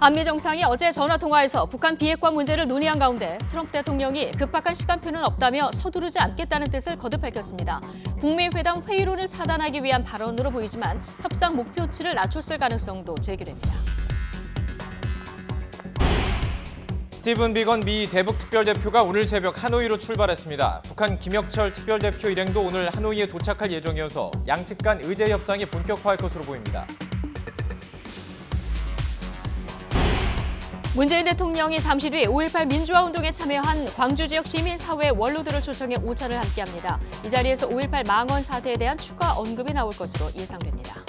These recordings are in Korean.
한미 정상이 어제 전화통화에서 북한 비핵화 문제를 논의한 가운데 트럼프 대통령이 급박한 시간표는 없다며 서두르지 않겠다는 뜻을 거듭 밝혔습니다. 북미 회담 회의론을 차단하기 위한 발언으로 보이지만 협상 목표치를 낮췄을 가능성도 제기됩니다. 스티븐 비건 미 대북 특별대표가 오늘 새벽 하노이로 출발했습니다. 북한 김혁철 특별대표 일행도 오늘 하노이에 도착할 예정이어서 양측 간 의제 협상이 본격화할 것으로 보입니다. 문재인 대통령이 잠시 뒤 5.18 민주화 운동에 참여한 광주 지역 시민사회 원로들을 초청해 오찬을 함께합니다. 이 자리에서 5.18 망언 사태에 대한 추가 언급이 나올 것으로 예상됩니다.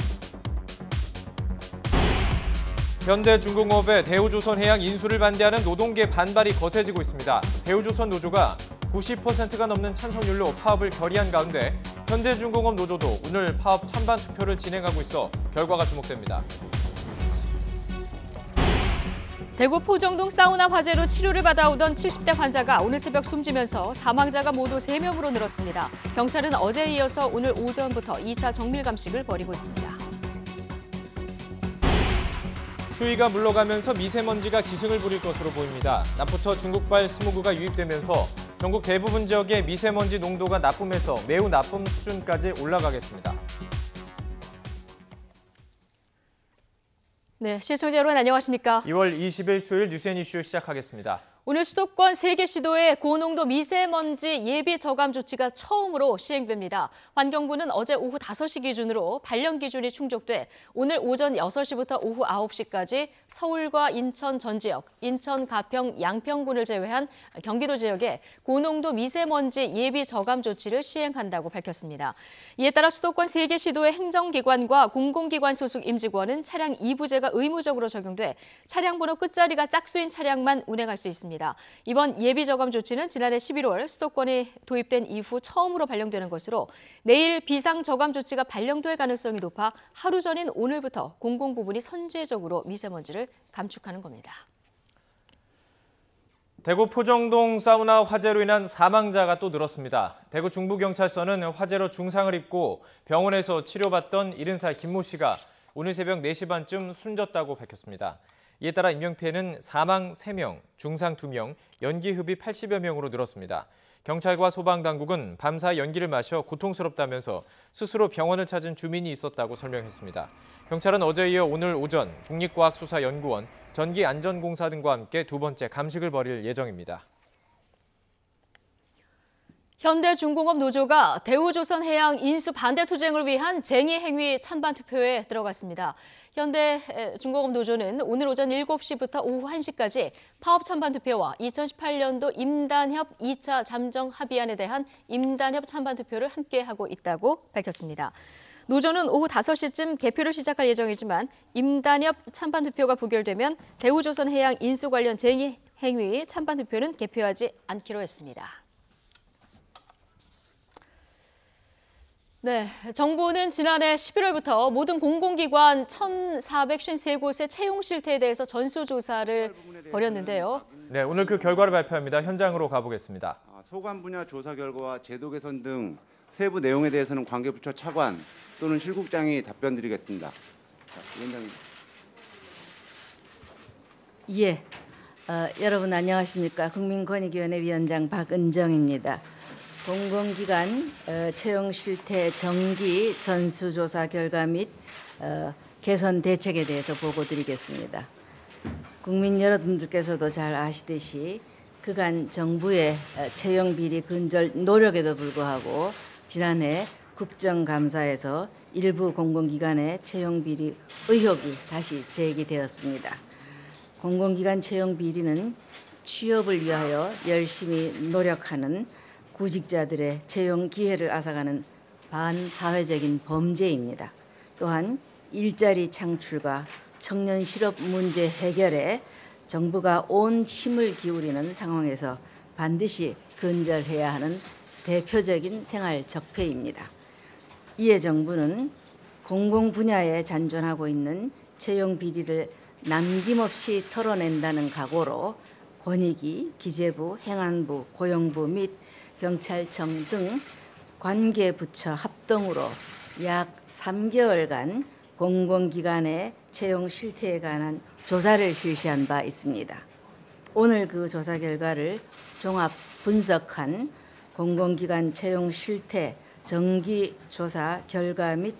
현대중공업의 대우조선해양 인수를 반대하는 노동계 반발이 거세지고 있습니다. 대우조선 노조가 90%가 넘는 찬성률로 파업을 결의한 가운데 현대중공업 노조도 오늘 파업 찬반 투표를 진행하고 있어 결과가 주목됩니다. 대구 포정동 사우나 화재로 치료를 받아오던 70대 환자가 오늘 새벽 숨지면서 사망자가 모두 3명으로 늘었습니다. 경찰은 어제에 이어서 오늘 오전부터 2차 정밀 감식을 벌이고 있습니다. 추위가 물러가면서 미세먼지가 기승을 부릴 것으로 보입니다. 낮부터 중국발 스모그가 유입되면서 전국 대부분 지역의 미세먼지 농도가 나쁨에서 매우 나쁨 수준까지 올라가겠습니다. 네, 시청자 여러분 안녕하십니까? 2월 20일 수요일 뉴스앤 이슈 시작하겠습니다. 오늘 수도권 3개 시도에 고농도 미세먼지 예비 저감 조치가 처음으로 시행됩니다. 환경부는 어제 오후 5시 기준으로 발령 기준이 충족돼 오늘 오전 6시부터 오후 9시까지 서울과 인천 전 지역, 인천, 가평, 양평군을 제외한 경기도 지역에 고농도 미세먼지 예비 저감 조치를 시행한다고 밝혔습니다. 이에 따라 수도권 3개 시도의 행정기관과 공공기관 소속 임직원은 차량 2부제가 의무적으로 적용돼 차량 번호 끝자리가 짝수인 차량만 운행할 수 있습니다. 이번 예비 저감 조치는 지난해 11월 수도권이 도입된 이후 처음으로 발령되는 것으로 내일 비상 저감 조치가 발령될 가능성이 높아 하루 전인 오늘부터 공공부문이 선제적으로 미세먼지를 감축하는 겁니다. 대구 포정동 사우나 화재로 인한 사망자가 또 늘었습니다. 대구 중부경찰서는 화재로 중상을 입고 병원에서 치료받던 70살 김모 씨가 오늘 새벽 4시 반쯤 숨졌다고 밝혔습니다. 이에 따라 인명피해는 사망 3명, 중상 2명, 연기 흡입 80여 명으로 늘었습니다. 경찰과 소방당국은 밤사이 연기를 마셔 고통스럽다면서 스스로 병원을 찾은 주민이 있었다고 설명했습니다. 경찰은 어제에 이어 오늘 오전 국립과학수사연구원, 전기안전공사 등과 함께 두 번째 감식을 벌일 예정입니다. 현대중공업 노조가 대우조선해양 인수 반대 투쟁을 위한 쟁의 행위 찬반 투표에 들어갔습니다. 현대중공업 노조는 오늘 오전 7시부터 오후 1시까지 파업 찬반 투표와 2018년도 임단협 2차 잠정 합의안에 대한 임단협 찬반 투표를 함께 하고 있다고 밝혔습니다. 노조는 오후 5시쯤 개표를 시작할 예정이지만 임단협 찬반 투표가 부결되면 대우조선해양 인수 관련 쟁의 행위 찬반 투표는 개표하지 않기로 했습니다. 네, 정부는 지난해 11월부터 모든 공공기관 1,453곳의 채용 실태에 대해서 전수조사를 벌였는데요. 네, 오늘 그 결과를 발표합니다. 현장으로 가보겠습니다. 소관 분야 조사 결과와 제도 개선 등 세부 내용에 대해서는 관계부처 차관 또는 실국장이 답변드리겠습니다. 위원장님. 예, 여러분 안녕하십니까? 국민권익위원회 위원장 박은정입니다. 공공기관 채용 실태 정기 전수조사 결과 및 개선 대책에 대해서 보고드리겠습니다. 국민 여러분들께서도 잘 아시듯이 그간 정부의 채용 비리 근절 노력에도 불구하고 지난해 국정감사에서 일부 공공기관의 채용 비리 의혹이 다시 제기되었습니다. 공공기관 채용 비리는 취업을 위하여 열심히 노력하는 구직자들의 채용 기회를 앗아가는 반사회적인 범죄입니다. 또한 일자리 창출과 청년 실업 문제 해결에 정부가 온 힘을 기울이는 상황에서 반드시 근절해야 하는 대표적인 생활 적폐입니다. 이에 정부는 공공 분야에 잔존하고 있는 채용 비리를 남김없이 털어낸다는 각오로 권익위, 기재부, 행안부, 고용부 및 경찰청 등 관계부처 합동으로 약 3개월간 공공기관의 채용 실태에 관한 조사를 실시한 바 있습니다. 오늘 그 조사 결과를 종합 분석한 공공기관 채용 실태 정기 조사 결과 및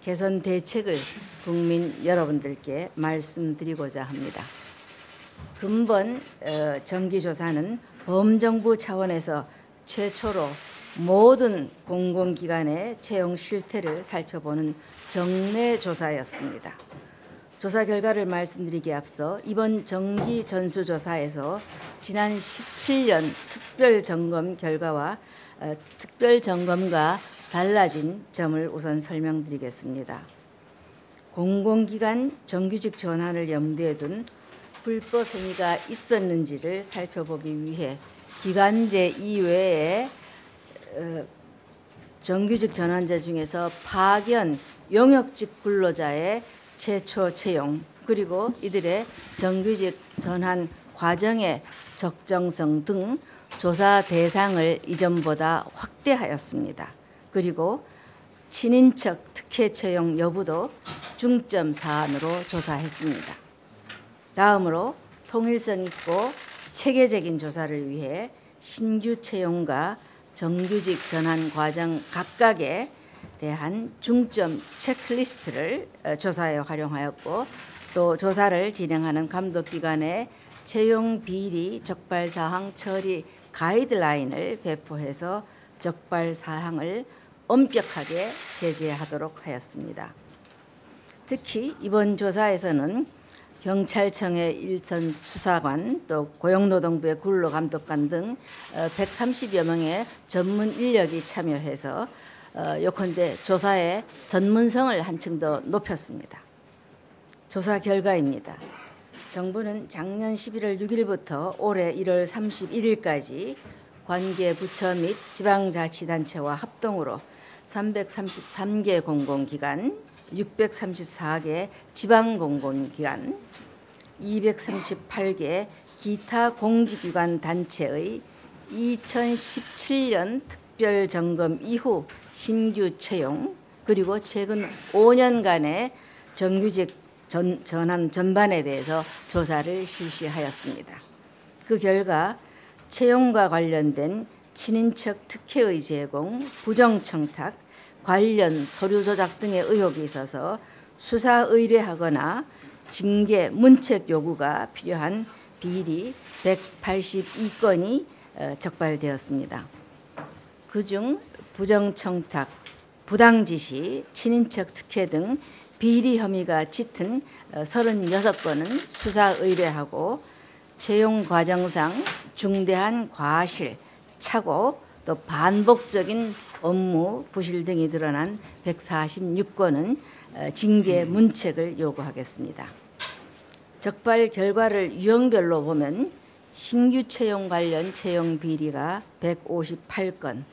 개선 대책을 국민 여러분들께 말씀드리고자 합니다. 근본 정기조사는 범정부 차원에서 최초로 모든 공공기관의 채용 실태를 살펴보는 정례 조사였습니다. 조사 결과를 말씀드리기에 앞서 이번 정기 전수조사에서 지난 17년 특별점검 결과와 특별점검과 달라진 점을 우선 설명드리겠습니다. 공공기관 정규직 전환을 염두에 둔 불법 행위가 있었는지를 살펴보기 위해 기관제 이외에 정규직 전환자 중에서 파견, 용역직 근로자의 최초 채용 그리고 이들의 정규직 전환 과정의 적정성 등 조사 대상을 이전보다 확대하였습니다. 그리고 친인척 특혜 채용 여부도 중점 사안으로 조사했습니다. 다음으로 통일성 있고 체계적인 조사를 위해 신규 채용과 정규직 전환 과정 각각에 대한 중점 체크리스트를 조사에 활용하였고 또 조사를 진행하는 감독기관의 채용 비리 적발 사항 처리 가이드라인을 배포해서 적발 사항을 엄격하게 제재하도록 하였습니다. 특히 이번 조사에서는 경찰청의 일선 수사관 또 고용노동부의 근로감독관 등 130여 명의 전문 인력이 참여해서 요컨대 조사의 전문성을 한층 더 높였습니다. 조사 결과입니다. 정부는 작년 11월 6일부터 올해 1월 31일까지 관계 부처 및 지방자치단체와 합동으로 333개 공공기관, 634개 지방공공기관, 238개 기타 공직기관 단체의 2017년 특별점검 이후 신규 채용 그리고 최근 5년간의 정규직 전환 전반에 대해서 조사를 실시하였습니다. 그 결과 채용과 관련된 친인척 특혜의 제공, 부정청탁, 관련 서류 조작 등의 의혹이 있어서 수사 의뢰하거나 징계, 문책 요구가 필요한 비리 182건이 적발되었습니다. 그중 부정청탁, 부당지시, 친인척 특혜 등 비리 혐의가 짙은 36건은 수사 의뢰하고 채용 과정상 중대한 과실, 착오, 또 반복적인 업무 부실 등이 드러난 146건은 징계 문책을 요구하겠습니다. 적발 결과를 유형별로 보면 신규 채용 관련 채용 비리가 158건,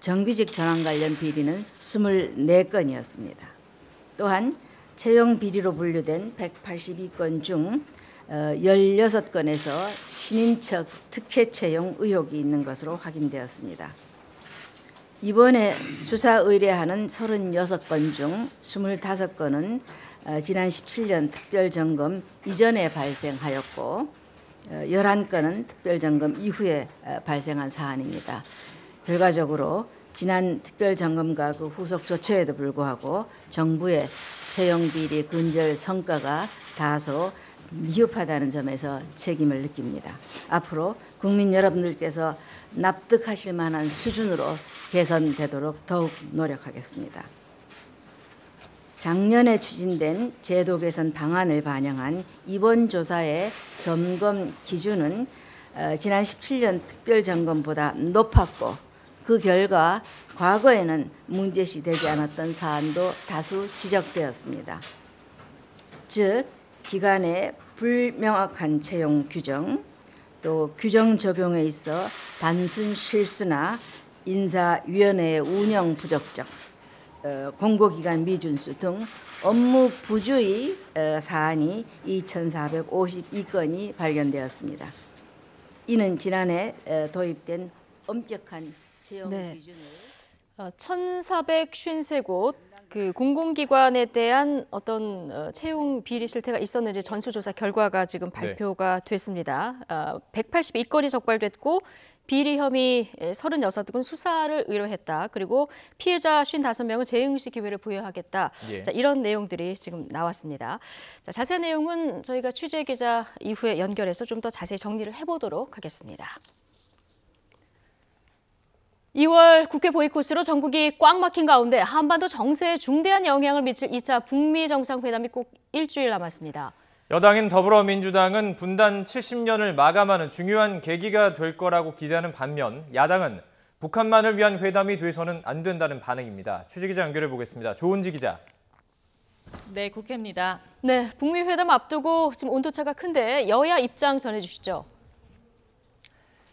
정규직 전환 관련 비리는 24건이었습니다. 또한 채용 비리로 분류된 182건 중 16건에서 친인척 특혜 채용 의혹이 있는 것으로 확인되었습니다. 이번에 수사 의뢰하는 36건 중 25건은 지난 17년 특별점검 이전에 발생하였고 11건은 특별점검 이후에 발생한 사안입니다. 결과적으로 지난 특별점검과 그 후속 조처에도 불구하고 정부의 채용 비리 근절 성과가 다소 미흡하다는 점에서 책임을 느낍니다. 앞으로 국민 여러분들께서 납득하실 만한 수준으로 개선되도록 더욱 노력하겠습니다. 작년에 추진된 제도 개선 방안을 반영한 이번 조사의 점검 기준은 지난 17년 특별점검보다 높았고 그 결과 과거에는 문제시 되지 않았던 사안도 다수 지적되었습니다. 즉 기관의 불명확한 채용 규정, 또 규정 적용에 있어 단순 실수나 인사위원회의 운영 부적정, 공고기간 미준수 등 업무 부주의 사안이 2,452건이 발견되었습니다. 이는 지난해 도입된 엄격한 채용 기준을 1,453곳 그 공공기관에 대한 어떤 채용 비리 실태가 있었는지 전수조사 결과가 지금 발표가 됐습니다. 182건이 적발됐고 비리 혐의 36건 수사를 의뢰했다. 그리고 피해자 55명은 재응시 기회를 부여하겠다. 예. 자, 이런 내용들이 지금 나왔습니다. 자, 자세한 내용은 저희가 취재 기자 이후에 연결해서 좀 더 자세히 정리를 해보도록 하겠습니다. 2월 국회 보이콧으로 전국이 꽉 막힌 가운데 한반도 정세에 중대한 영향을 미칠 2차 북미 정상회담이 꼭 일주일 남았습니다. 여당인 더불어민주당은 분단 70년을 마감하는 중요한 계기가 될 거라고 기대하는 반면 야당은 북한만을 위한 회담이 돼서는 안 된다는 반응입니다. 취재기자 연결해 보겠습니다. 조은지 기자. 네, 국회입니다. 네, 북미 회담 앞두고 지금 온도차가 큰데 여야 입장 전해주시죠.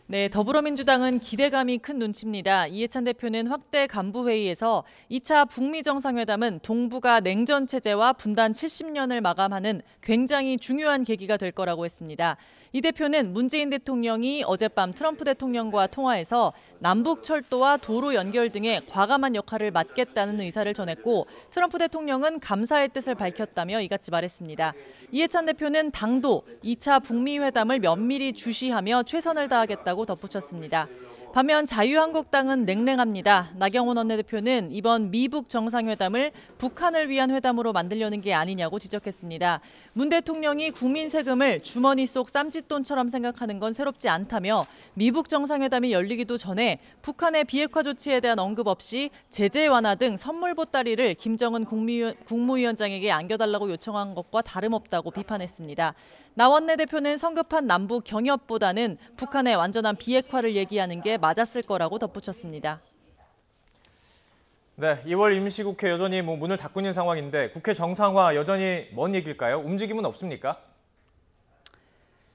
네, 더불어민주당은 기대감이 큰 눈치입니다. 이해찬 대표는 확대 간부회의에서 2차 북미 정상회담은 동북아 냉전 체제와 분단 70년을 마감하는 굉장히 중요한 계기가 될 거라고 했습니다. 이 대표는 문재인 대통령이 어젯밤 트럼프 대통령과 통화해서 남북 철도와 도로 연결 등의 과감한 역할을 맡겠다는 의사를 전했고 트럼프 대통령은 감사의 뜻을 밝혔다며 이같이 말했습니다. 이해찬 대표는 당도 2차 북미 회담을 면밀히 주시하며 최선을 다하겠다고 덧붙였습니다. 반면 자유한국당은 냉랭합니다. 나경원 원내대표는 이번 미북 정상회담을 북한을 위한 회담으로 만들려는 게 아니냐고 지적했습니다. 문 대통령이 국민 세금을 주머니 속 쌈짓돈처럼 생각하는 건 새롭지 않다며 미북 정상회담이 열리기도 전에 북한의 비핵화 조치에 대한 언급 없이 제재 완화 등 선물 보따리를 김정은 국무위원장에게 안겨달라고 요청한 것과 다름없다고 비판했습니다. 나 원내대표는 성급한 남북 경협보다는 북한의 완전한 비핵화를 얘기하는 게 맞았을 거라고 덧붙였습니다. 네, 2월 임시국회 여전히 문을 닫고 있는 상황인데 국회 정상화 여전히 먼 얘기일까요? 움직임은 없습니까?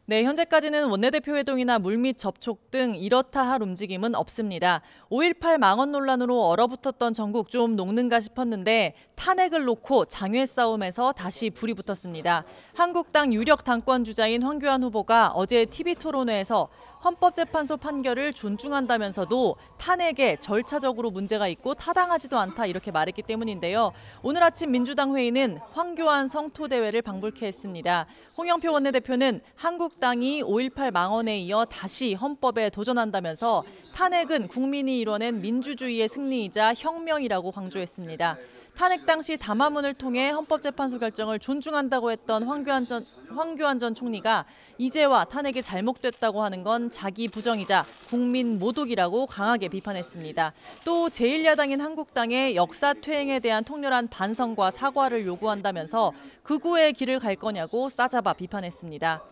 네, 현재까지는 원내대표 회동이나 물밑 접촉 등 이렇다 할 움직임은 없습니다. 5.18 망언 논란으로 얼어붙었던 전국 좀 녹는가 싶었는데 탄핵을 놓고 장외 싸움에서 다시 불이 붙었습니다. 한국당 유력 당권 주자인 황교안 후보가 어제 TV토론회에서 헌법재판소 판결을 존중한다면서도 탄핵에 절차적으로 문제가 있고 타당하지도 않다 이렇게 말했기 때문인데요. 오늘 아침 민주당 회의는 황교안 성토대회를 방불케 했습니다. 홍영표 원내대표는 한국당이 5.18 망언에 이어 다시 헌법에 도전한다면서 탄핵은 국민이 이뤄낸 민주주의의 승리이자 혁명이라고 강조했습니다. 탄핵 당시 담화문을 통해 헌법재판소 결정을 존중한다고 했던 황교안 전 총리가 이제와 탄핵이 잘못됐다고 하는 건 자기 부정이자 국민 모독이라고 강하게 비판했습니다. 또 제1야당인 한국당의 역사 퇴행에 대한 통렬한 반성과 사과를 요구한다면서 극우의 길을 갈 거냐고 싸잡아 비판했습니다.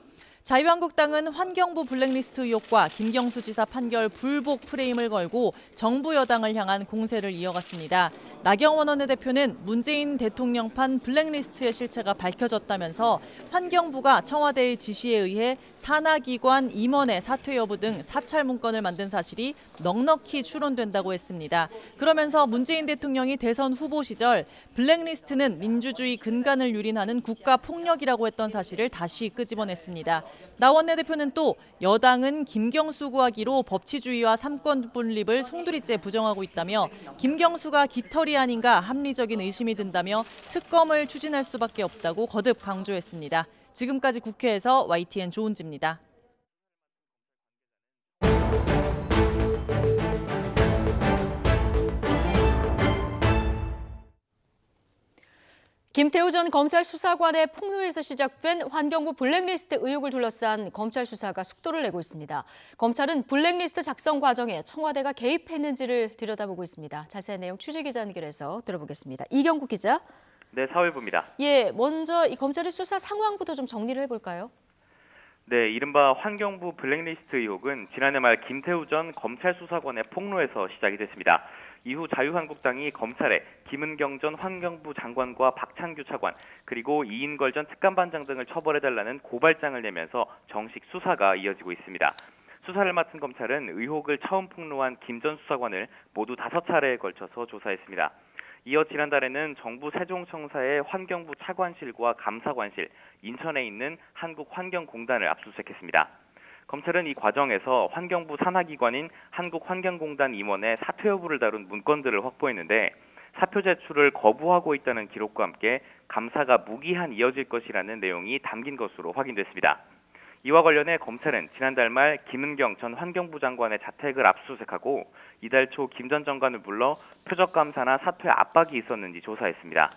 자유한국당은 환경부 블랙리스트 의혹과 김경수 지사 판결 불복 프레임을 걸고 정부 여당을 향한 공세를 이어갔습니다. 나경원 원내대표는 문재인 대통령판 블랙리스트의 실체가 밝혀졌다면서 환경부가 청와대의 지시에 의해 산하기관 임원의 사퇴 여부 등 사찰 문건을 만든 사실이 넉넉히 추론된다고 했습니다. 그러면서 문재인 대통령이 대선 후보 시절 블랙리스트는 민주주의 근간을 유린하는 국가폭력이라고 했던 사실을 다시 끄집어냈습니다. 나 원내대표는 또 여당은 김경수 구하기로 법치주의와 삼권 분립을 송두리째 부정하고 있다며 김경수가 깃털이 아닌가 합리적인 의심이 든다며 특검을 추진할 수밖에 없다고 거듭 강조했습니다. 지금까지 국회에서 YTN 조은지입니다. 김태우 전 검찰 수사관의 폭로에서 시작된 환경부 블랙리스트 의혹을 둘러싼 검찰 수사가 속도를 내고 있습니다. 검찰은 블랙리스트 작성 과정에 청와대가 개입했는지를 들여다보고 있습니다. 자세한 내용 취재기자 연결해서 들어보겠습니다. 이경국 기자. 네, 사회부입니다. 예, 먼저 이 검찰의 수사 상황부터 좀 정리를 해볼까요? 네, 이른바 환경부 블랙리스트 의혹은 지난해 말 김태우 전 검찰 수사관의 폭로에서 시작이 됐습니다. 이후 자유한국당이 검찰에 김은경 전 환경부 장관과 박찬규 차관 그리고 이인걸 전 특감반장 등을 처벌해달라는 고발장을 내면서 정식 수사가 이어지고 있습니다. 수사를 맡은 검찰은 의혹을 처음 폭로한 김 전 수사관을 모두 5차례에 걸쳐서 조사했습니다. 이어 지난달에는 정부 세종청사의 환경부 차관실과 감사관실, 인천에 있는 한국환경공단을 압수수색했습니다. 검찰은 이 과정에서 환경부 산하기관인 한국환경공단 임원의 사퇴 여부를 다룬 문건들을 확보했는데 사표 제출을 거부하고 있다는 기록과 함께 감사가 무기한 이어질 것이라는 내용이 담긴 것으로 확인됐습니다. 이와 관련해 검찰은 지난달 말 김은경 전 환경부 장관의 자택을 압수수색하고 이달 초 김 전 장관을 불러 표적 감사나 사퇴 압박이 있었는지 조사했습니다.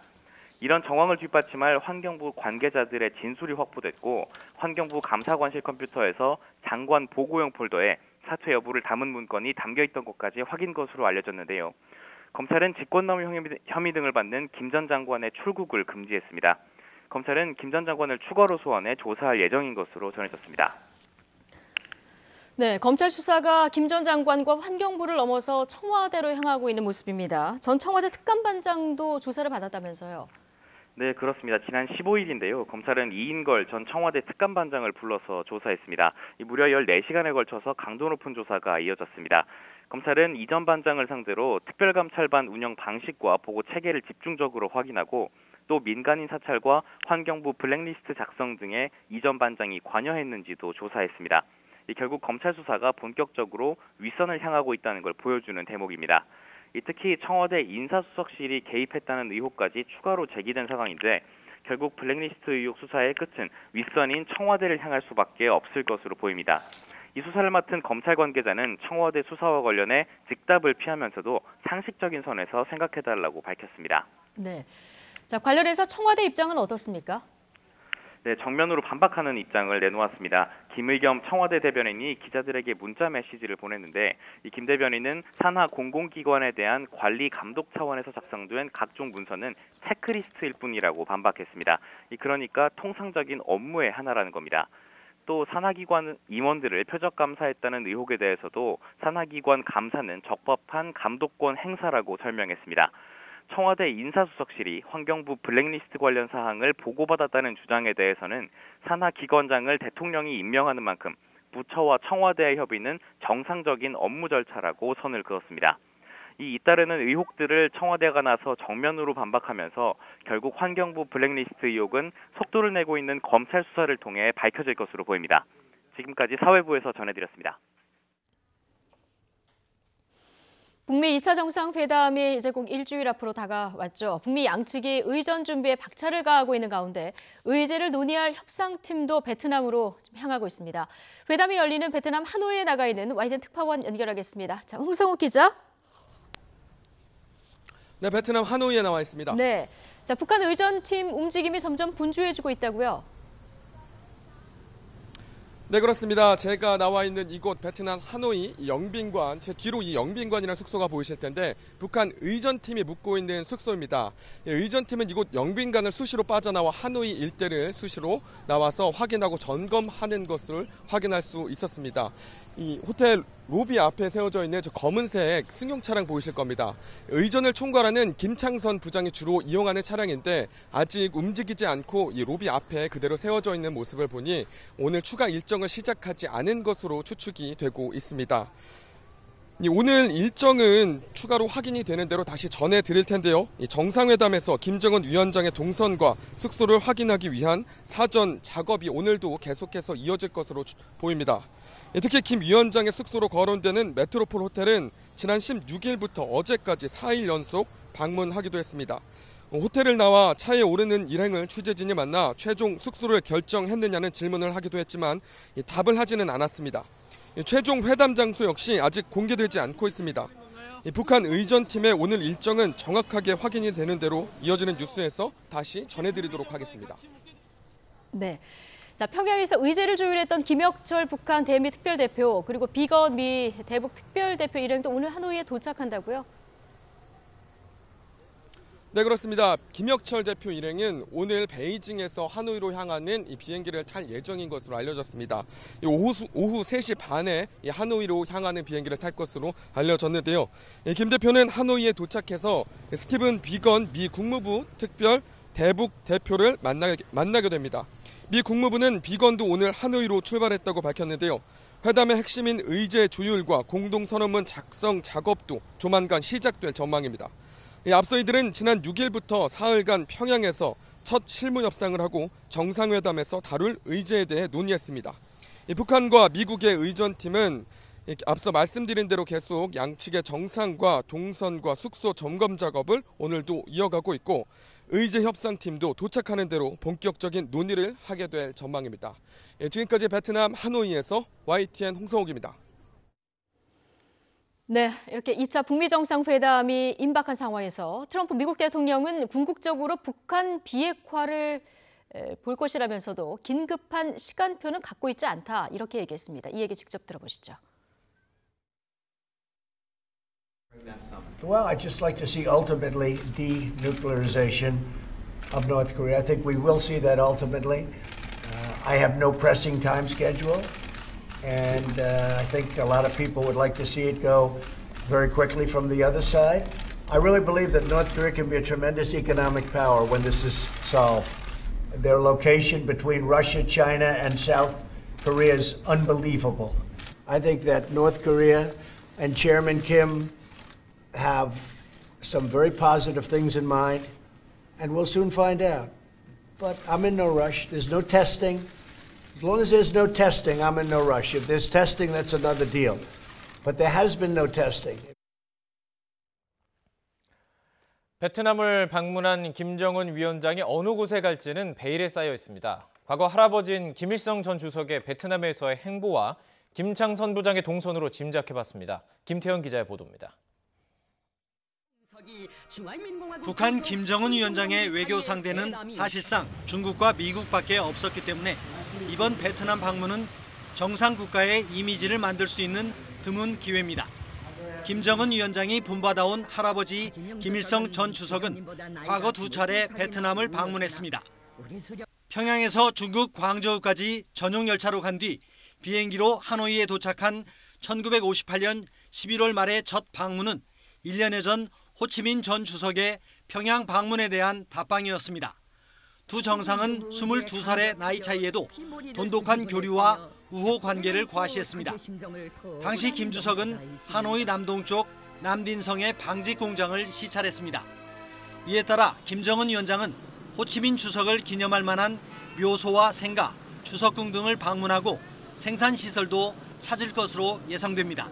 이런 정황을 뒷받침할 환경부 관계자들의 진술이 확보됐고 환경부 감사관실 컴퓨터에서 장관 보고용 폴더에 사퇴 여부를 담은 문건이 담겨있던 것까지 확인 것으로 알려졌는데요. 검찰은 직권남용 혐의 등을 받는 김 전 장관의 출국을 금지했습니다. 검찰은 김 전 장관을 추가로 소환해 조사할 예정인 것으로 전해졌습니다. 네, 검찰 수사가 김 전 장관과 환경부를 넘어서 청와대로 향하고 있는 모습입니다. 전 청와대 특감반장도 조사를 받았다면서요. 네, 그렇습니다. 지난 15일인데요. 검찰은 이인걸 전 청와대 특감반장을 불러서 조사했습니다. 무려 14시간에 걸쳐서 강도 높은 조사가 이어졌습니다. 검찰은 이 전 반장을 상대로 특별감찰반 운영 방식과 보고 체계를 집중적으로 확인하고 또 민간인 사찰과 환경부 블랙리스트 작성 등에 이 전 반장이 관여했는지도 조사했습니다. 결국 검찰 수사가 본격적으로 윗선을 향하고 있다는 걸 보여주는 대목입니다. 특히 청와대 인사수석실이 개입했다는 의혹까지 추가로 제기된 상황인데 결국 블랙리스트 의혹 수사의 끝은 윗선인 청와대를 향할 수밖에 없을 것으로 보입니다. 이 수사를 맡은 검찰 관계자는 청와대 수사와 관련해 즉답을 피하면서도 상식적인 선에서 생각해달라고 밝혔습니다. 네, 자 관련해서 청와대 입장은 어떻습니까? 네, 정면으로 반박하는 입장을 내놓았습니다. 김의겸 청와대 대변인이 기자들에게 문자 메시지를 보냈는데 이 김 대변인은 산하 공공기관에 대한 관리 감독 차원에서 작성된 각종 문서는 체크리스트일 뿐이라고 반박했습니다. 그러니까 통상적인 업무의 하나라는 겁니다. 또 산하기관 임원들을 표적 감사했다는 의혹에 대해서도 산하기관 감사는 적법한 감독권 행사라고 설명했습니다. 청와대 인사수석실이 환경부 블랙리스트 관련 사항을 보고받았다는 주장에 대해서는 산하기관장을 대통령이 임명하는 만큼 부처와 청와대의 협의는 정상적인 업무 절차라고 선을 그었습니다. 잇따르는 의혹들을 청와대가 나서 정면으로 반박하면서 결국 환경부 블랙리스트 의혹은 속도를 내고 있는 검찰 수사를 통해 밝혀질 것으로 보입니다. 지금까지 사회부에서 전해드렸습니다. 북미 2차 정상회담이 이제 곧 일주일 앞으로 다가왔죠. 북미 양측이 의전 준비에 박차를 가하고 있는 가운데 의제를 논의할 협상팀도 베트남으로 향하고 있습니다. 회담이 열리는 베트남 하노이에 나가 있는 와이든 특파원 연결하겠습니다. 자, 홍성욱 기자. 네, 베트남 하노이에 나와 있습니다. 네, 자 북한 의전팀 움직임이 점점 분주해지고 있다고요. 네, 그렇습니다. 제가 나와 있는 이곳 베트남 하노이 영빈관, 제 뒤로 이 영빈관이라는 숙소가 보이실 텐데 북한 의전팀이 묵고 있는 숙소입니다. 의전팀은 이곳 영빈관을 수시로 빠져나와 하노이 일대를 수시로 나와서 확인하고 점검하는 것을 확인할 수 있었습니다. 이 호텔 로비 앞에 세워져 있는 저 검은색 승용 차량 보이실 겁니다. 의전을 총괄하는 김창선 부장이 주로 이용하는 차량인데 아직 움직이지 않고 이 로비 앞에 그대로 세워져 있는 모습을 보니 오늘 추가 일정을 시작하지 않은 것으로 추측이 되고 있습니다. 오늘 일정은 추가로 확인이 되는 대로 다시 전해드릴 텐데요. 이 정상회담에서 김정은 위원장의 동선과 숙소를 확인하기 위한 사전 작업이 오늘도 계속해서 이어질 것으로 보입니다. 특히 김 위원장의 숙소로 거론되는 메트로폴 호텔은 지난 16일부터 어제까지 4일 연속 방문하기도 했습니다. 호텔을 나와 차에 오르는 일행을 취재진이 만나 최종 숙소를 결정했느냐는 질문을 하기도 했지만 답을 하지는 않았습니다. 최종 회담 장소 역시 아직 공개되지 않고 있습니다. 북한 의전팀의 오늘 일정은 정확하게 확인이 되는 대로 이어지는 뉴스에서 다시 전해드리도록 하겠습니다. 네. 자, 평양에서 의제를 조율했던 김혁철 북한 대미 특별대표 그리고 비건 미 대북 특별대표 일행도 오늘 하노이에 도착한다고요? 네, 그렇습니다. 김혁철 대표 일행은 오늘 베이징에서 하노이로 향하는 이 비행기를 탈 예정인 것으로 알려졌습니다. 오후 3시 반에 이 하노이로 향하는 비행기를 탈 것으로 알려졌는데요. 김 대표는 하노이에 도착해서 스티븐 비건 미 국무부 특별 대북 대표를 만나게 됩니다. 미 국무부는 비건도 오늘 하노이로 출발했다고 밝혔는데요. 회담의 핵심인 의제 조율과 공동선언문 작성 작업도 조만간 시작될 전망입니다. 앞서 이들은 지난 6일부터 사흘간 평양에서 첫 실무 협상을 하고 정상회담에서 다룰 의제에 대해 논의했습니다. 북한과 미국의 의전팀은 앞서 말씀드린 대로 계속 양측의 정상과 동선과 숙소 점검 작업을 오늘도 이어가고 있고 의제 협상팀도 도착하는 대로 본격적인 논의를 하게 될 전망입니다. 지금까지 베트남 하노이에서 YTN 홍성욱입니다. 네, 이렇게 2차 북미 정상회담이 임박한 상황에서 트럼프 미국 대통령은 궁극적으로 북한 비핵화를 볼 것이라면서도 긴급한 시간표는 갖고 있지 않다 이렇게 얘기했습니다. 이 얘기 직접 들어보시죠. Well, I'd just like to see ultimately denuclearization of North Korea. I think we will see that ultimately. I have no pressing time schedule, and I think a lot of people would like to see it go very quickly from the other side. I really believe that North Korea can be a tremendous economic power when this is solved. Their location between Russia, China, and South Korea is unbelievable. I think that North Korea and Chairman Kim have some very positive things in mind, and we'll soon find out. But I'm in no rush. There's no testing. As long as there's no testing, I'm in no rush. If there's testing, that's another deal. But there has been no testing. 베트남을 방문한 김정은 위원장이 어느 곳에 갈지는 베일에 쌓여 있습니다. 과거 할아버지인 김일성 전 주석의 베트남에서의 행보와 김창선 부장의 동선으로 짐작해봤습니다. 김태현 기자의 보도입니다. 북한 김정은 위원장의 외교 상대는 사실상 중국과 미국밖에 없었기 때문에 이번 베트남 방문은 정상 국가의 이미지를 만들 수 있는 드문 기회입니다. 김정은 위원장이 본받아온 할아버지 김일성 전 주석은 과거 2차례 베트남을 방문했습니다. 평양에서 중국 광저우까지 전용 열차로 간 뒤 비행기로 하노이에 도착한 1958년 11월 말의 첫 방문은 1년여 전 호치민 전 주석의 평양 방문에 대한 답방이었습니다. 두 정상은 22살의 나이 차이에도 돈독한 교류와 우호 관계를 과시했습니다. 당시 김 주석은 하노이 남동쪽 남딘성의 방직 공장을 시찰했습니다. 이에 따라 김정은 위원장은 호치민 주석을 기념할 만한 묘소와 생가, 주석궁 등을 방문하고 생산시설도 찾을 것으로 예상됩니다.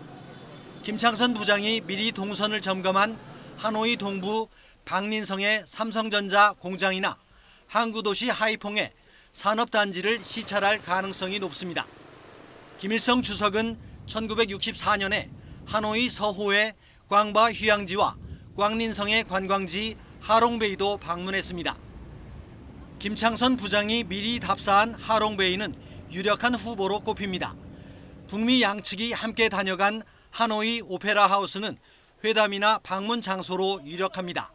김창선 부장이 미리 동선을 점검한 하노이 동부 박린성의 삼성전자 공장이나 항구도시 하이퐁의 산업단지를 시찰할 가능성이 높습니다. 김일성 주석은 1964년에 하노이 서호의 광바 휴양지와 광린성의 관광지 하롱베이도 방문했습니다. 김창선 부장이 미리 답사한 하롱베이는 유력한 후보로 꼽힙니다. 북미 양측이 함께 다녀간 하노이 오페라 하우스는 회담이나 방문 장소로 유력합니다.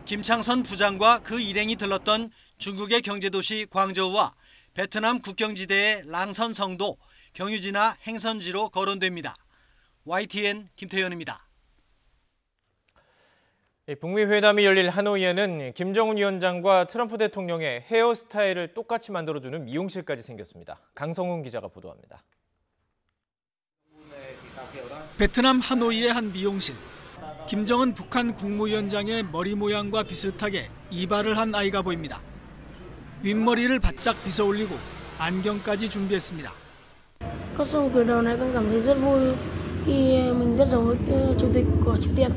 김창선 부장과 그 일행이 들렀던 중국의 경제도시 광저우와 베트남 국경지대의 랑선성도 경유지나 행선지로 거론됩니다. YTN 김태현입니다. 북미 회담이 열릴 하노이에는 김정은 위원장과 트럼프 대통령의 헤어스타일을 똑같이 만들어주는 미용실까지 생겼습니다. 강성훈 기자가 보도합니다. 베트남 하노이의 한 미용실. 김정은 북한 국무위원장의 머리 모양과 비슷하게 이발을 한 아이가 보입니다. 윗머리를 바짝 빗어 올리고 안경까지 준비했습니다. Có xong cử đầu này con cảm thấy rất vui khi mình rất giống với chủ tịch của Triều Tiên.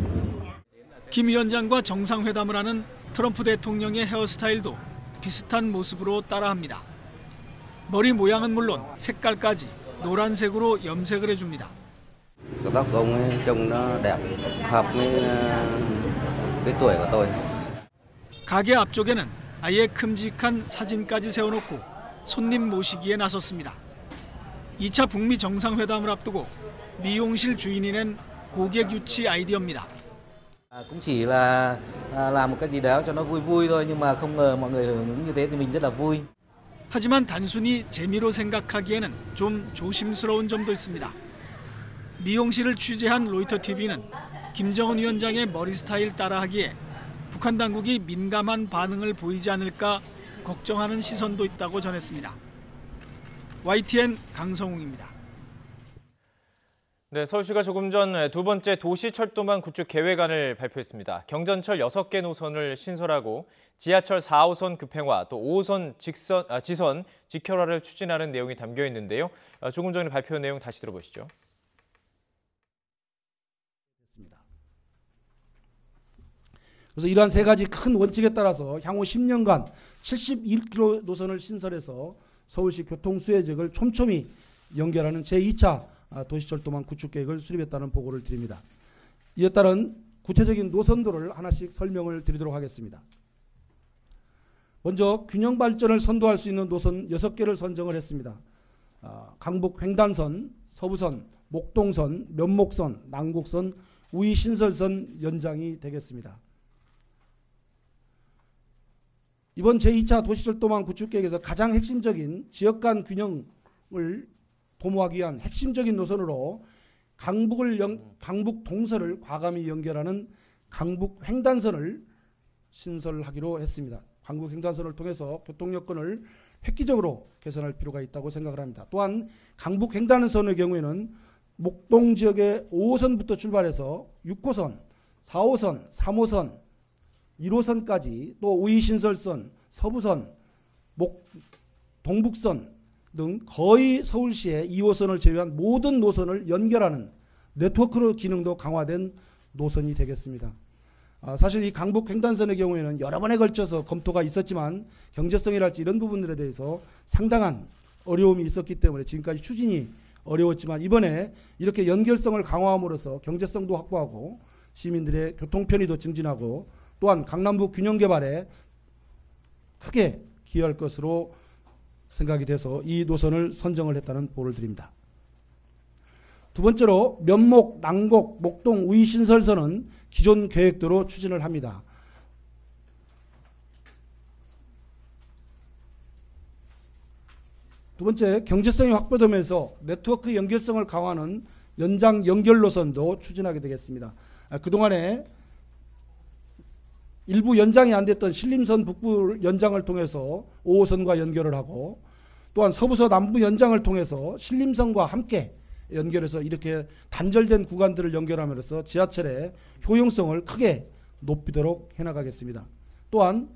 김 위원장과 정상회담을 하는 트럼프 대통령의 헤어스타일도 비슷한 모습으로 따라합니다. 머리 모양은 물론 색깔까지 노란색으로 염색을 해줍니다. Cái tóc của ông ấy trông nó đẹp, hợp với cái tuổi của tôi. 가게 앞쪽에는 아예 큼직한 사진까지 세워놓고 손님 모시기에 나섰습니다. 2차 북미 정상회담을 앞두고 미용실 주인이 낸 고객 유치 아이디어입니다. Cũng chỉ là làm một cái gì đó cho nó vui vui thôi, nhưng mà không ngờ mọi người hưởng ứng như thế thì mình rất là vui. 하지만 단순히 재미로 생각하기에는 좀 조심스러운 점도 있습니다. 미용실을 취재한 로이터 TV는 김정은 위원장의 머리 스타일 따라하기에 북한 당국이 민감한 반응을 보이지 않을까 걱정하는 시선도 있다고 전했습니다. YTN 강성웅입니다. 네, 서울시가 조금 전 두 번째 도시철도망 구축 계획안을 발표했습니다. 경전철 6개 노선을 신설하고 지하철 4호선 급행화, 또 5호선 지선 직결화를 추진하는 내용이 담겨 있는데요. 조금 전에 발표 내용 다시 들어보시죠. 그래서 이러한 세 가지 큰 원칙에 따라서 향후 10년간 71km 노선을 신설해서 서울시 교통수혜지역을 촘촘히 연결하는 제2차 도시철도망 구축 계획을 수립했다는 보고를 드립니다. 이에 따른 구체적인 노선도를 하나씩 설명을 드리도록 하겠습니다. 먼저 균형 발전을 선도할 수 있는 노선 6개를 선정을 했습니다. 강북 횡단선, 서부선, 목동선, 면목선, 남곡선, 우이신설선 연장이 되겠습니다. 이번 제2차 도시철도망 구축계획에서 가장 핵심적인 지역 간 균형을 도모하기 위한 핵심적인 노선으로 강북 동서를 과감히 연결하는 강북 횡단선을 신설하기로 했습니다. 강북 횡단선을 통해서 교통 여건을 획기적으로 개선할 필요가 있다고 생각을 합니다. 또한 강북 횡단선의 경우에는 목동 지역의 5호선부터 출발해서 6호선, 4호선, 3호선, 1호선까지 또 우이신설선, 서부선, 동북선 등 거의 서울시의 2호선을 제외한 모든 노선을 연결하는 네트워크로 기능도 강화된 노선이 되겠습니다. 사실 이 강북 횡단선의 경우에는 여러 번에 걸쳐서 검토가 있었지만 경제성이랄지 이런 부분들에 대해서 상당한 어려움이 있었기 때문에 지금까지 추진이 어려웠지만 이번에 이렇게 연결성을 강화함으로써 경제성도 확보하고 시민들의 교통 편의도 증진하고 또한 강남북 균형 개발에 크게 기여할 것으로 생각이 돼서 이 노선을 선정을 했다는 보고를 드립니다. 두 번째로 면목, 남곡, 목동, 우이신설선은 기존 계획대로 추진을 합니다. 두 번째, 경제성이 확보되면서 네트워크 연결성을 강화하는 연장 연결 노선도 추진하게 되겠습니다. 그동안에 일부 연장이 안 됐던 신림선 북부 연장을 통해서 5호선과 연결을 하고 또한 서부서 남부 연장을 통해서 신림선과 함께 연결해서 이렇게 단절된 구간들을 연결함으로써 지하철의 효용성을 크게 높이도록 해나가겠습니다. 또한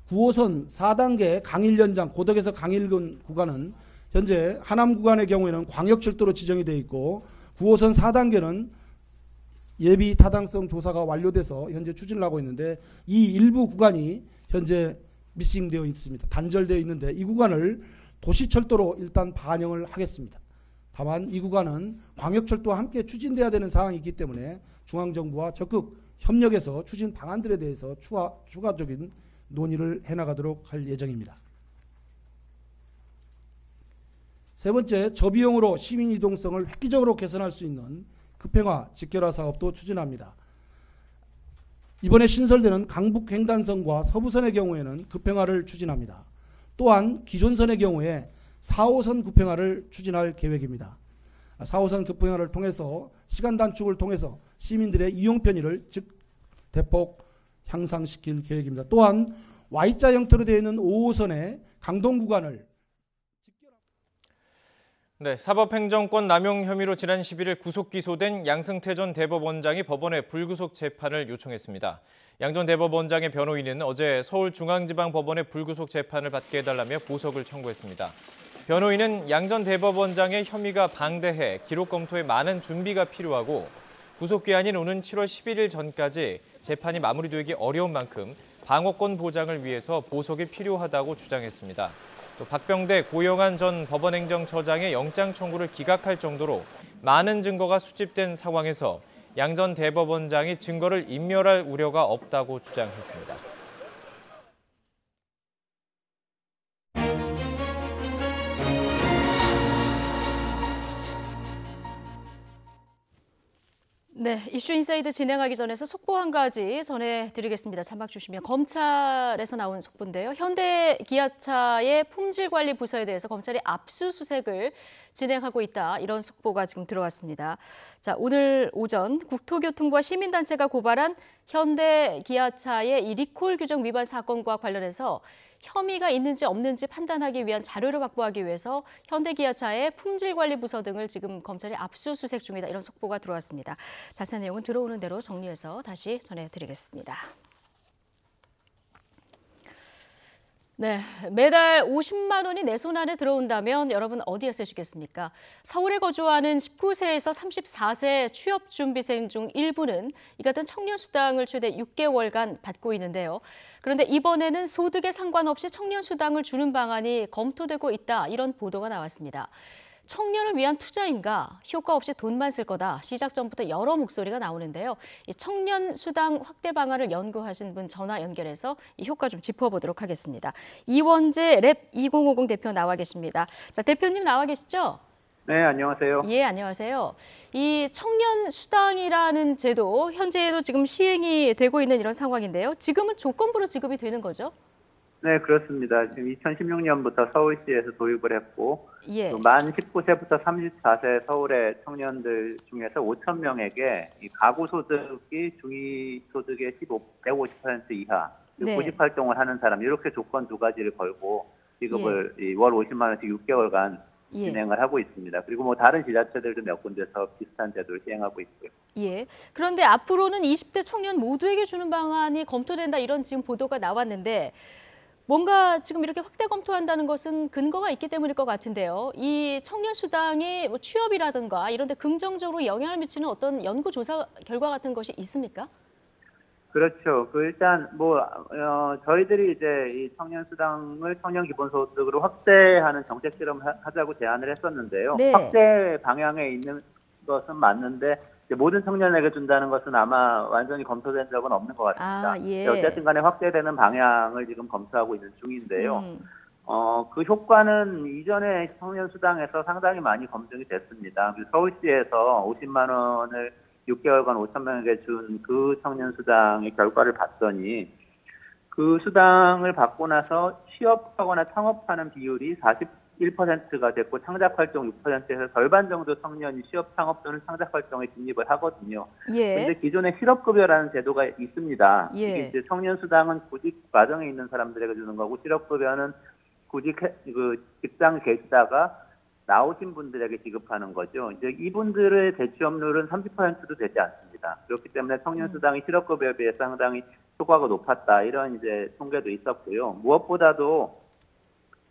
9호선 4단계 강일 연장 고덕에서 강일군 구간은 현재 하남 구간의 경우에는 광역철도로 지정이 되어 있고 9호선 4단계는 예비 타당성 조사가 완료돼서 현재 추진을 하고 있는데 이 일부 구간이 현재 미싱되어 있습니다. 단절되어 있는데 이 구간을 도시철도로 일단 반영을 하겠습니다. 다만 이 구간은 광역철도와 함께 추진돼야 되는 상황이 있기 때문에 중앙정부와 적극 협력해서 추진 방안들에 대해서 추가적인 논의를 해나가도록 할 예정입니다. 세 번째, 저비용으로 시민 이동성을 획기적으로 개선할 수 있는 급행화, 직결화 사업도 추진합니다. 이번에 신설되는 강북 횡단선과 서부선의 경우에는 급행화를 추진합니다. 또한 기존선의 경우에 4호선 급행화를 추진할 계획입니다. 4호선 급행화를 통해서 시간 단축을 통해서 시민들의 이용 편의를 대폭 향상시킬 계획입니다. 또한 Y자 형태로 되어 있는 5호선의 강동 구간을 사법행정권 남용 혐의로 지난 11일 구속 기소된 양승태 전 대법원장이 법원에 불구속 재판을 요청했습니다. 양 전 대법원장의 변호인은 어제 서울중앙지방법원에 불구속 재판을 받게 해달라며 보석을 청구했습니다. 변호인은 양 전 대법원장의 혐의가 방대해 기록 검토에 많은 준비가 필요하고 구속기한인 오는 7월 11일 전까지 재판이 마무리되기 어려운 만큼 방어권 보장을 위해서 보석이 필요하다고 주장했습니다. 또 박병대 고영한 전 법원행정처장의 영장 청구를 기각할 정도로 많은 증거가 수집된 상황에서 양 전 대법원장이 증거를 인멸할 우려가 없다고 주장했습니다. 네, 이슈 인사이드 진행하기 전에서 속보 한 가지 전해드리겠습니다. 자막 주시면 검찰에서 나온 속보인데요. 현대 기아차의 품질관리 부서에 대해서 검찰이 압수수색을 진행하고 있다. 이런 속보가 지금 들어왔습니다. 자, 오늘 오전 국토교통부와 시민단체가 고발한 현대 기아차의 이 리콜 규정 위반 사건과 관련해서 혐의가 있는지 없는지 판단하기 위한 자료를 확보하기 위해서 현대기아차의 품질관리부서 등을 지금 검찰이 압수수색 중이다. 이런 속보가 들어왔습니다. 자세한 내용은 들어오는 대로 정리해서 다시 전해드리겠습니다. 네, 매달 50만 원이 내 손 안에 들어온다면 여러분 어디에 쓰시겠습니까? 서울에 거주하는 19세에서 34세 취업준비생 중 일부는 이 같은 청년수당을 최대 6개월간 받고 있는데요. 그런데 이번에는 소득에 상관없이 청년수당을 주는 방안이 검토되고 있다, 이런 보도가 나왔습니다. 청년을 위한 투자인가, 효과 없이 돈만 쓸 거다, 시작 전부터 여러 목소리가 나오는데요. 이 청년 수당 확대 방안을 연구하신 분 전화 연결해서 이 효과 좀 짚어보도록 하겠습니다. 이원재 랩 2050 대표 나와 계십니다. 자, 대표님 나와 계시죠? 네, 안녕하세요. 예, 안녕하세요. 이 청년 수당이라는 제도, 현재도 지금 시행이 되고 있는 이런 상황인데요. 지금은 조건부로 지급이 되는 거죠? 네, 그렇습니다. 지금 2016년부터 서울시에서 도입을 했고, 예. 만 19세부터 34세 서울의 청년들 중에서 5천 명에게 이 가구 소득이 중위 소득의 150% 이하, 네. 구직 활동을 하는 사람, 이렇게 조건 두 가지를 걸고 지급을 월 50만 원씩 6개월간 진행을 하고 있습니다. 그리고 뭐 다른 지자체들도 몇 군데서 비슷한 제도를 시행하고 있고요. 예. 그런데 앞으로는 20대 청년 모두에게 주는 방안이 검토된다, 이런 지금 보도가 나왔는데, 뭔가 지금 이렇게 확대 검토한다는 것은 근거가 있기 때문일 것 같은데요. 이 청년 수당이 뭐 취업이라든가 이런 데 긍정적으로 영향을 미치는 어떤 연구 조사 결과 같은 것이 있습니까? 그렇죠. 일단 저희들이 이제 이 청년 수당을 청년 기본소득으로 확대하는 정책 실험을 하자고 제안을 했었는데요. 네. 확대 방향에 있는 것은 맞는데 이제 모든 청년에게 준다는 것은 아마 완전히 검토된 적은 없는 것 같습니다. 아, 예. 어쨌든 간에 확대되는 방향을 지금 검토하고 있는 중인데요. 그 효과는 이전에 청년 수당에서 상당히 많이 검증이 됐습니다. 서울시에서 50만 원을 6개월간 5천 명에게 준 그 청년 수당의 결과를 봤더니 그 수당을 받고 나서 취업하거나 창업하는 비율이 41%가 됐고 창작활동 6%에서 절반 정도 청년이 취업, 창업 또는 창작활동에 진입을 하거든요. 그런데 기존에 실업급여라는 제도가 있습니다. 이게 이제 청년 수당은 구직 과정에 있는 사람들에게 주는 거고 실업급여는 직장 계시다가 나오신 분들에게 지급하는 거죠. 이제 이분들의 대취업률은 30%도 되지 않습니다. 그렇기 때문에 청년 수당이 실업급여에 비해 상당히 효과가 높았다, 이런 이제 통계도 있었고요. 무엇보다도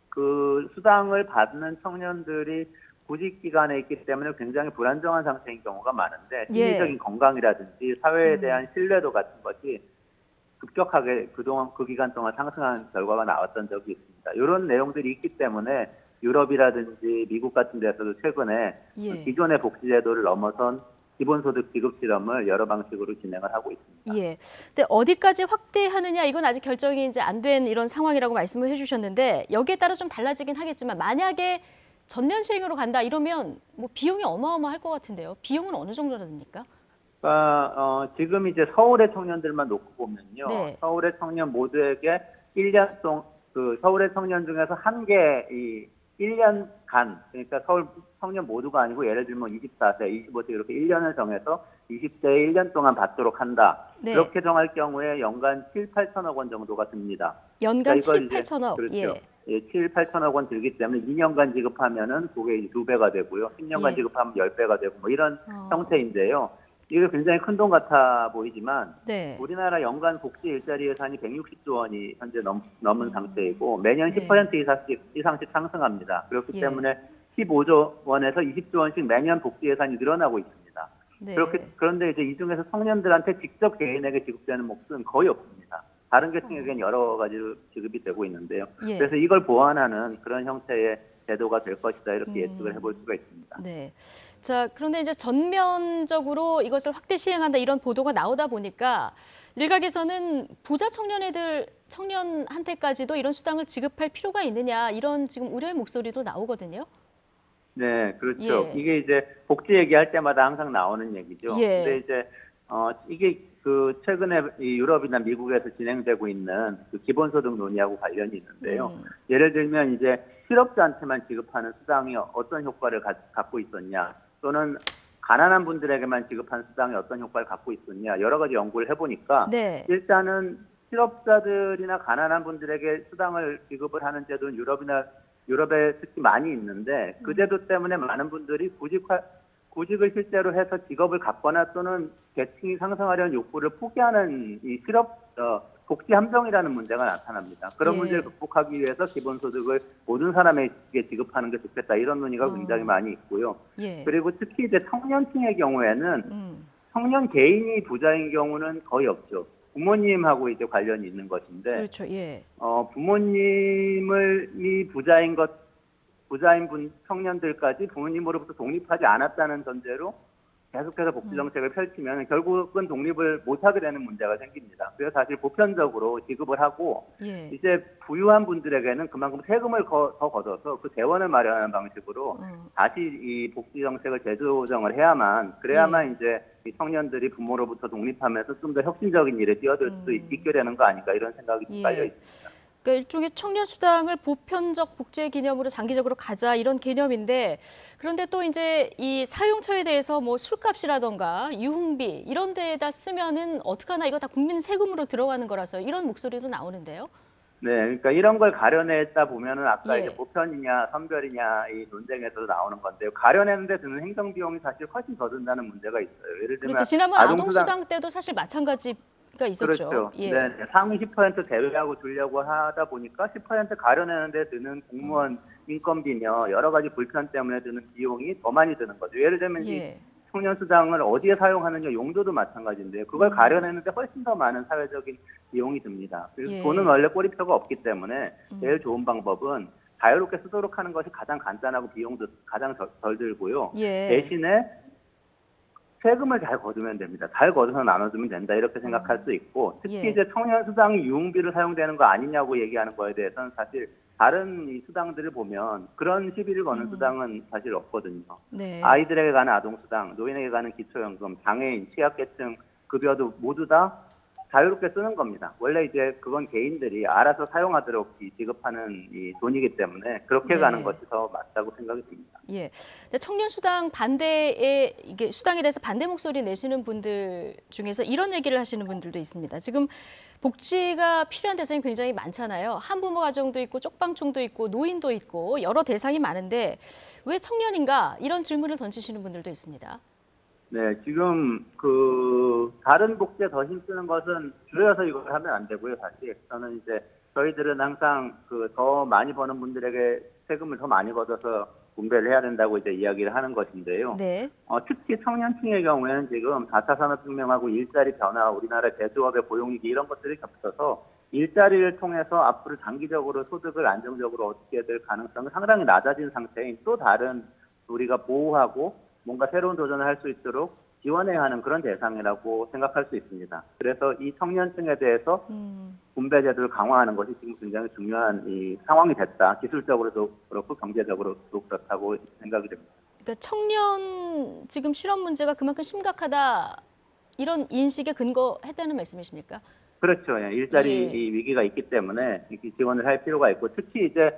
그 수당을 받는 청년들이 구직 기간에 있기 때문에 굉장히 불안정한 상태인 경우가 많은데 심리적인 건강이라든지 사회에 대한 신뢰도 같은 것이 급격하게 그동안 그 기간 동안 상승한 결과가 나왔던 적이 있습니다. 이런 내용들이 있기 때문에 유럽이라든지 미국 같은 데서도 최근에 기존의 복지제도를 넘어선 기본소득 지급 실험을 여러 방식으로 진행을 하고 있습니다. 예. 근데 어디까지 확대하느냐, 이건 아직 결정이 이제 안 된 이런 상황이라고 말씀을 해주셨는데, 여기에 따라 좀 달라지긴 하겠지만 만약에 전면 시행으로 간다 이러면 뭐 비용이 어마어마할 것 같은데요. 비용은 어느 정도나 듭니까? 지금 이제 서울의 청년들만 놓고 보면요. 네. 서울의 청년 모두에게 1년 동안 서울의 청년 중에서 한 개 1년간, 그러니까 서울 청년 모두가 아니고 예를 들면 24세, 25세 이렇게 1년을 정해서 20대에 1년 동안 받도록 한다. 네. 그렇게 정할 경우에 연간 7, 8천억 원 정도가 듭니다. 연간 그러니까 7, 8천억. 그렇죠. 7, 8천억 원 들기 때문에 2년간 지급하면은 그게 2배가 되고요. 10년간 지급하면 10배가 되고 뭐 이런 형태인데요. 이게 굉장히 큰 돈 같아 보이지만 우리나라 연간 복지 일자리 예산이 160조 원이 현재 넘은 상태이고 매년 10% 이상씩 상승합니다. 그렇기 때문에 15조 원에서 20조 원씩 매년 복지 예산이 늘어나고 있습니다. 그런데 이제 이 중에서 청년들한테 직접 개인에게 지급되는 몫은 거의 없습니다. 다른 계층에게는 여러 가지로 지급이 되고 있는데요. 그래서 이걸 보완하는 그런 형태의 제도가 될 것이다, 이렇게 예측을 해볼 수가 있습니다. 네. 자, 그런데 이제 전면적으로 이것을 확대 시행한다, 이런 보도가 나오다 보니까 일각에서는 부자 청년한테까지도 이런 수당을 지급할 필요가 있느냐, 이런 지금 우려의 목소리도 나오거든요. 네, 그렇죠. 이게 이제 복지 얘기할 때마다 항상 나오는 얘기죠. 근데 이제 이게 최근에 이 유럽이나 미국에서 진행되고 있는 그 기본소득 논의하고 관련이 있는데요. 예를 들면 이제 실업자한테만 지급하는 수당이 어떤 효과를 갖고 있었냐, 또는 가난한 분들에게만 지급한 수당이 어떤 효과를 갖고 있었냐, 여러 가지 연구를 해보니까 일단은 실업자들이나 가난한 분들에게 수당을 지급을 하는 제도는 유럽에 특히 많이 있는데 그 제도 때문에 많은 분들이 구직을 실제로 해서 직업을 갖거나 또는 계층이 상승하려는 욕구를 포기하는 이 복지 함정이라는 문제가 나타납니다. 그런 문제를 극복하기 위해서 기본소득을 모든 사람에게 지급하는 게 좋겠다. 이런 논의가 굉장히 많이 있고요. 그리고 특히 이제 청년층의 경우에는 청년 개인이 부자인 경우는 거의 없죠. 부모님하고 이제 관련이 있는 것인데, 그렇죠. 부모님이 부자인 청년들까지 부모님으로부터 독립하지 않았다는 전제로 계속해서 복지 정책을 펼치면 결국은 독립을 못하게 되는 문제가 생깁니다. 그래서 사실 보편적으로 지급을 하고 이제 부유한 분들에게는 그만큼 세금을 더 걷어서 그 대원을 마련하는 방식으로 다시 이 복지 정책을 재조정을 그래야만 이제 이 청년들이 부모로부터 독립하면서 좀 더 혁신적인 일에 뛰어들 수 있게 되는 거 아닌가 이런 생각이 좀 깔려 있습니다. 그러니까 일종의 청년수당을 보편적 복지의 개념으로 장기적으로 가자 이런 개념인데, 그런데 또 이제 이 사용처에 대해서 뭐 술값이라던가 유흥비 이런 데에다 쓰면은 어떡하나, 이거 다 국민 세금으로 들어가는 거라서 이런 목소리도 나오는데요. 네, 그러니까 이런 걸 가려내다 보면은 아까 이제 보편이냐 선별이냐 이 논쟁에서도 나오는 건데요. 가려내는데 드는 행정 비용이 사실 훨씬 더 든다는 문제가 있어요. 예를 들면 그렇죠. 지난번 아동수당 때도 사실 마찬가지. 있었죠. 그렇죠. 네, 상위 10% 제외하고 주려고 하다 보니까 10% 가려내는데 드는 공무원 인건비며 여러 가지 불편 때문에 드는 비용이 더 많이 드는 거죠. 예를 들면 이 청년수당을 어디에 사용하느냐 용도도 마찬가지인데요. 그걸 가려내는데 훨씬 더 많은 사회적인 비용이 듭니다. 그리고 돈은 원래 꼬리표가 없기 때문에 제일 좋은 방법은 자유롭게 쓰도록 하는 것이 가장 간단하고 비용도 가장 덜 들고요. 대신에 세금을 잘 거두면 됩니다. 잘 거둬서 나눠주면 된다 이렇게 생각할 수 있고, 특히 이제 청년수당이 유흥비로 사용되는 거 아니냐고 얘기하는 거에 대해서는 사실 다른 이 수당들을 보면 그런 시비를 거는 수당은 사실 없거든요. 아이들에게 가는 아동수당, 노인에게 가는 기초연금, 장애인, 취약계층 급여도 모두 다 자유롭게 쓰는 겁니다. 원래 이제 그건 개인들이 알아서 사용하도록 지급하는 이 돈이기 때문에 그렇게 가는 것이 더 맞다고 생각이 듭니다. 청년 수당 반대에 이게 수당에 대해서 반대 목소리 내시는 분들 중에서 이런 얘기를 하시는 분들도 있습니다. 지금 복지가 필요한 대상이 굉장히 많잖아요. 한부모 가정도 있고 쪽방촌도 있고 노인도 있고 여러 대상이 많은데 왜 청년인가, 이런 질문을 던지시는 분들도 있습니다. 네, 지금 다른 복지에 더 힘쓰는 것은 줄여서 이걸 하면 안 되고요. 사실 저는 이제 저희들은 항상 더 많이 버는 분들에게 세금을 더 많이 걷어서 분배를 해야 된다고 이제 이야기를 하는 것인데요. 특히 청년층의 경우에는 지금 4차 산업혁명하고 일자리 변화, 우리나라 제조업의 고용위기 이런 것들이 겹쳐서 일자리를 통해서 앞으로 장기적으로 소득을 안정적으로 얻게 될 가능성이 상당히 낮아진 상태인 또 다른 우리가 보호하고 뭔가 새로운 도전을 할 수 있도록 지원해야 하는 그런 대상이라고 생각할 수 있습니다. 그래서 이 청년층에 대해서 분배 제도를 강화하는 것이 지금 굉장히 중요한 이 상황이 됐다. 기술적으로도 그렇고 경제적으로도 그렇다고 생각이 됩니다. 그러니까 청년 지금 실업 문제가 그만큼 심각하다, 이런 인식에 근거했다는 말씀이십니까? 그렇죠. 일자리 위기가 있기 때문에 이렇게 지원을 할 필요가 있고, 특히 이제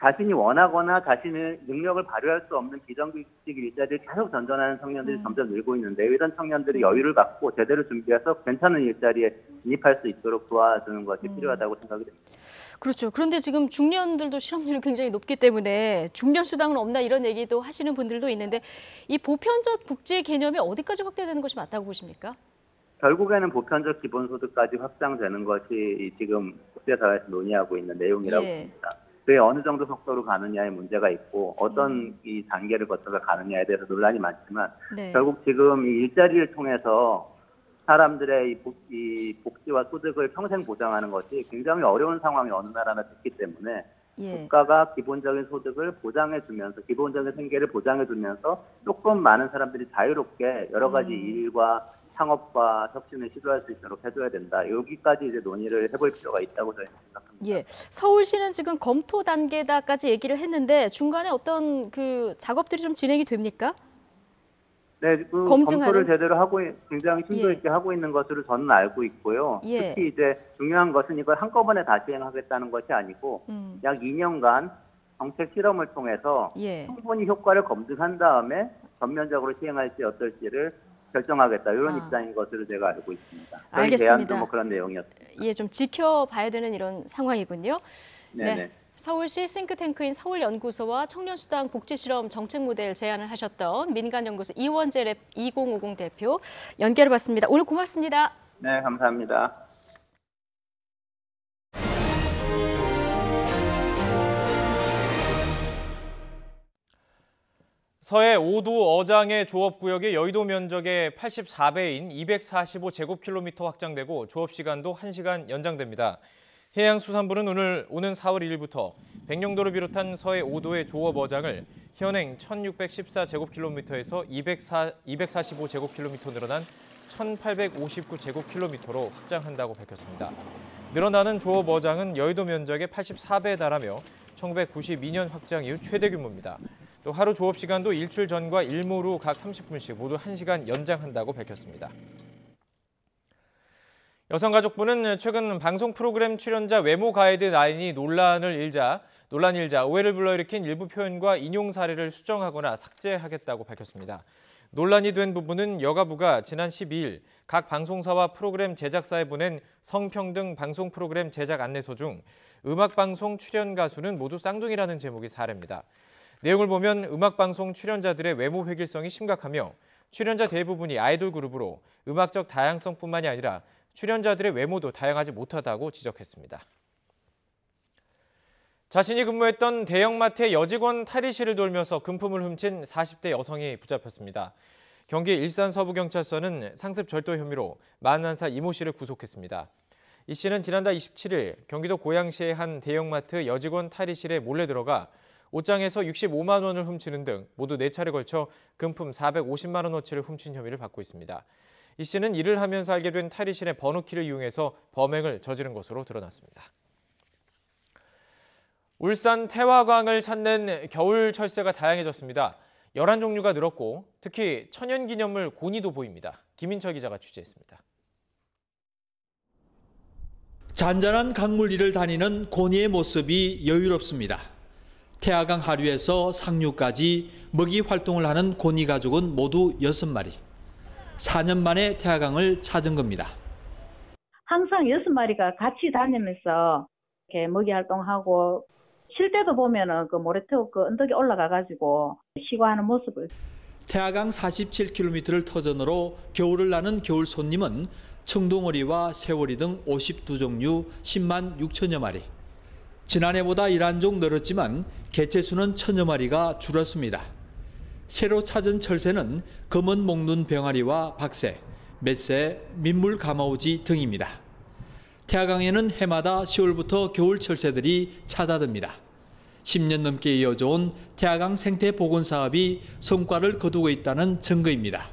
자신이 원하거나 자신의 능력을 발휘할 수 없는 비정규직 일자리를 계속 전전하는 청년들이 점점 늘고 있는데, 이런 청년들이 여유를 갖고 제대로 준비해서 괜찮은 일자리에 진입할 수 있도록 도와주는 것이 필요하다고 생각이 됩니다. 그렇죠. 그런데 지금 중년들도 실업률이 굉장히 높기 때문에 중년 수당은 없나 이런 얘기도 하시는 분들도 있는데, 이 보편적 복지 개념이 어디까지 확대되는 것이 맞다고 보십니까? 결국에는 보편적 기본소득까지 확장되는 것이 지금 국제사회에서 논의하고 있는 내용이라고 봅니다. 그게 어느 정도 속도로 가느냐에 문제가 있고 어떤 이 단계를 거쳐서 가느냐에 대해서 논란이 많지만 결국 지금 이 일자리를 통해서 사람들의 이 복지와 소득을 평생 보장하는 것이 굉장히 어려운 상황이 어느 나라나 됐기 때문에 국가가 기본적인 소득을 보장해주면서 기본적인 생계를 보장해주면서 조금 많은 사람들이 자유롭게 여러 가지 일과 창업과 혁신을 시도할 수 있도록 해줘야 된다. 여기까지 이제 논의를 해볼 필요가 있다고 저희는 생각합니다. 서울시는 지금 검토 단계다까지 얘기를 했는데 중간에 어떤 작업들이 좀 진행이 됩니까? 네, 검토를 제대로 하고 굉장히 심도 있게 하고 있는 것으로 저는 알고 있고요. 특히 이제 중요한 것은 이걸 한꺼번에 다 시행하겠다는 것이 아니고 약 2년간 정책 실험을 통해서 충분히 효과를 검증한 다음에 전면적으로 시행할지 어떨지를 결정하겠다, 이런 입장인 것으로 제가 알고 있습니다. 알겠습니다. 뭐 그런 내용이었습니다. 좀 지켜봐야 되는 이런 상황이군요. 네. 서울시 싱크탱크인 서울연구소와 청년수당 복지실험 정책 모델 제안을 하셨던 민간연구소 이원재 랩 2050 대표 연결해봤습니다. 오늘 고맙습니다. 네, 감사합니다. 서해 5도 어장의 조업구역이 여의도 면적의 84배인 245제곱킬로미터 확장되고 조업시간도 1시간 연장됩니다. 해양수산부는 오는 4월 1일부터 백령도를 비롯한 서해 5도의 조업 어장을 현행 1614제곱킬로미터에서 245제곱킬로미터 늘어난 1859제곱킬로미터로 확장한다고 밝혔습니다. 늘어나는 조업 어장은 여의도 면적의 84배에 달하며 1992년 확장 이후 최대 규모입니다. 또 하루 조업 시간도 일출 전과 일몰 후 각 30분씩 모두 1시간 연장한다고 밝혔습니다. 여성가족부는 최근 방송 프로그램 출연자 외모 가이드 라인이 논란 일자 오해를 불러일으킨 일부 표현과 인용 사례를 수정하거나 삭제하겠다고 밝혔습니다. 논란이 된 부분은 여가부가 지난 12일 각 방송사와 프로그램 제작사에 보낸 성평등 방송 프로그램 제작 안내서 중 음악방송 출연 가수는 모두 쌍둥이라는 제목이 사례입니다. 내용을 보면 음악방송 출연자들의 외모 획일성이 심각하며 출연자 대부분이 아이돌 그룹으로 음악적 다양성뿐만이 아니라 출연자들의 외모도 다양하지 못하다고 지적했습니다. 자신이 근무했던 대형마트의 여직원 탈의실을 돌면서 금품을 훔친 40대 여성이 붙잡혔습니다. 경기 일산 서부경찰서는 상습 절도 혐의로 41살 이모 씨를 구속했습니다. 이 씨는 지난달 27일 경기도 고양시의 한 대형마트 여직원 탈의실에 몰래 들어가 옷장에서 65만 원을 훔치는 등 모두 4차례 걸쳐 금품 450만 원어치를 훔친 혐의를 받고 있습니다. 이 씨는 일을 하면서 알게 된 탈의실의 번호키를 이용해서 범행을 저지른 것으로 드러났습니다. 울산 태화강을 찾는 겨울 철새가 다양해졌습니다. 11종류가 늘었고 특히 천연기념물 고니도 보입니다. 김인철 기자가 취재했습니다. 잔잔한 강물 위를 다니는 고니의 모습이 여유롭습니다. 태화강 하류에서 상류까지 먹이 활동을 하는 고니 가족은 모두 6마리. 4년 만에 태화강을 찾은 겁니다. 항상 6마리가 같이 다니면서 이렇게 먹이 활동하고 쉴 때도 보면은 그 모래톱 그 언덕에 올라가가지고 쉬고 하는 모습을. 태화강 47km를 터전으로 겨울을 나는 겨울 손님은 청둥오리와 새오리 등 52종류 10만 6천여 마리. 지난해보다 1종 늘었지만 개체수는 1000여 마리가 줄었습니다. 새로 찾은 철새는 검은 목눈 병아리와 박새, 멧새, 민물 가마우지 등입니다. 태화강에는 해마다 10월부터 겨울 철새들이 찾아듭니다. 10년 넘게 이어져 온 태화강 생태 복원 사업이 성과를 거두고 있다는 증거입니다.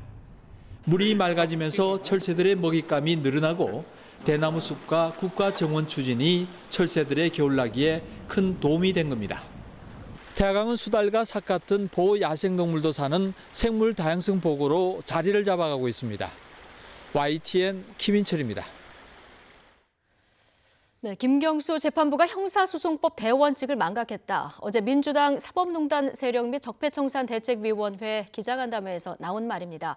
물이 맑아지면서 철새들의 먹잇감이 늘어나고 대나무 숲과 국가 정원 추진이 철새들의 겨울나기에 큰 도움이 된 겁니다. 태화강은 수달과 삭 같은 보호 야생동물도 사는 생물 다양성 보고로 자리를 잡아가고 있습니다. YTN 김인철입니다. 네, 김경수 재판부가 형사소송법 대원칙을 망각했다. 어제 민주당 사법농단 세력 및 적폐청산대책위원회 기자간담회에서 나온 말입니다.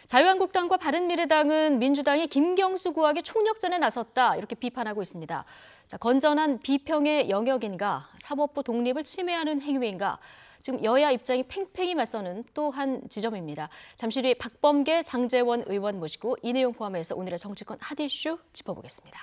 자유한국당과 바른미래당은 민주당이 김경수 구하기 총력전에 나섰다 이렇게 비판하고 있습니다. 자, 건전한 비평의 영역인가, 사법부 독립을 침해하는 행위인가, 지금 여야 입장이 팽팽히 맞서는 또 한 지점입니다. 잠시 뒤에 박범계, 장제원 의원 모시고 이 내용 포함해서 오늘의 정치권 핫이슈 짚어보겠습니다.